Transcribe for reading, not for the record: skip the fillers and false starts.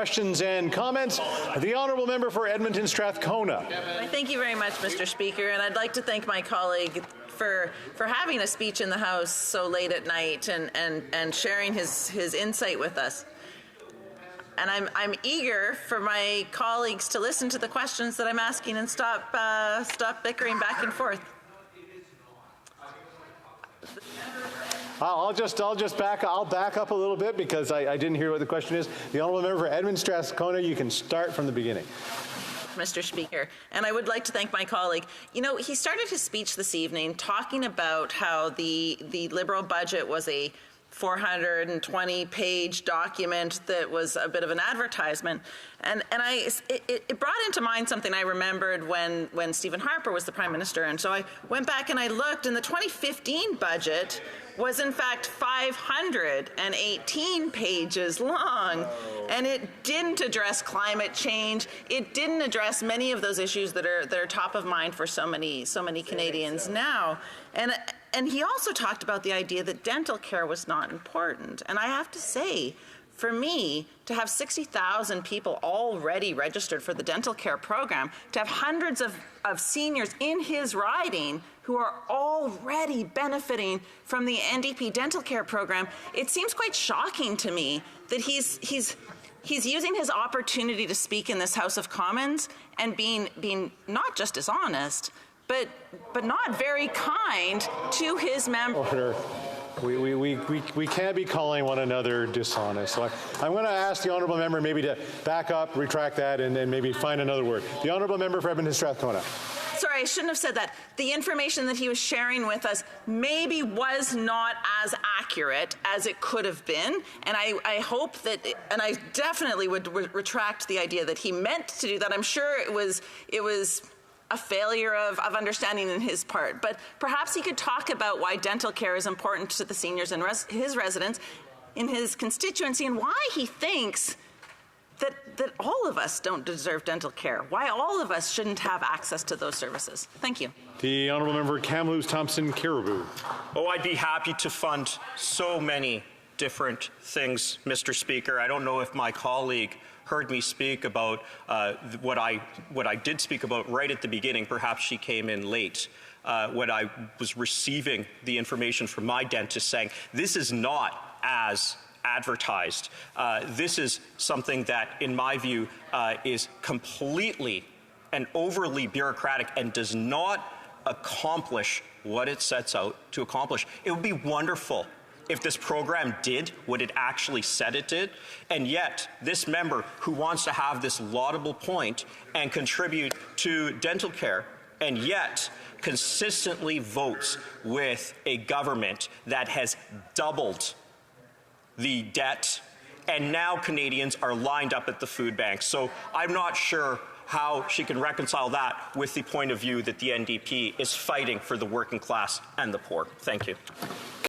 Questions and comments. The honourable member for Edmonton Strathcona. Thank you very much, Mr. Speaker, and I'd like to thank my colleague for having a speech in the House so late at night and sharing his insight with us. And I'm eager for my colleagues to listen to the questions that I'm asking and stop bickering back and forth. I'll back up a little bit because I didn't hear what the question is. The honourable member for Edmonton Strathcona, you can start from the beginning. Mr. Speaker, and I would like to thank my colleague. You know, he started his speech this evening talking about how the Liberal budget was a 420-page document that was a bit of an advertisement, and it brought into mind something I remembered when Stephen Harper was the Prime Minister, and so I went back and I looked, and the 2015 budget was in fact 518 pages long, and it didn't address climate change. It didn't address many of those issues that are top of mind for so many Canadians now. And he also talked about the idea that dental care was not important. And I have to say, for me, to have 60,000 people already registered for the dental care program, to have hundreds of seniors in his riding who are already benefiting from the NDP dental care program, it seems quite shocking to me that he's using his opportunity to speak in this House of Commons and being not just dishonest, but not very kind to his members. Order. We can't be calling one another dishonest. So I'm going to ask the honourable member maybe to back up, retract that, and maybe find another word. The honourable member for Edmonton Strathcona. Sorry, I shouldn't have said that. The information that he was sharing with us maybe was not as accurate as it could have been, and I hope that, and I definitely would retract the idea that he meant to do that. I'm sure it was a failure of understanding in his part, but perhaps he could talk about why dental care is important to the seniors and his residents in his constituency, and why he thinks that all of us don't deserve dental care, why all of us shouldn't have access to those services. Thank you. The honourable member Kamloops Thompson Caribou. Oh, I'd be happy to fund so many different things, Mr. Speaker. I don't know if my colleague heard me speak about what I did speak about right at the beginning. Perhaps she came in late. When I was receiving the information from my dentist saying, this is not as advertised. This is something that, in my view, is completely and overly bureaucratic and does not accomplish what it sets out to accomplish. It would be wonderful if this program did what it actually said it did, and yet this member who wants to have this laudable point and contribute to dental care, and yet consistently votes with a government that has doubled the debt, and now Canadians are lined up at the food bank. So I'm not sure how she can reconcile that with the point of view that the NDP is fighting for the working class and the poor. Thank you.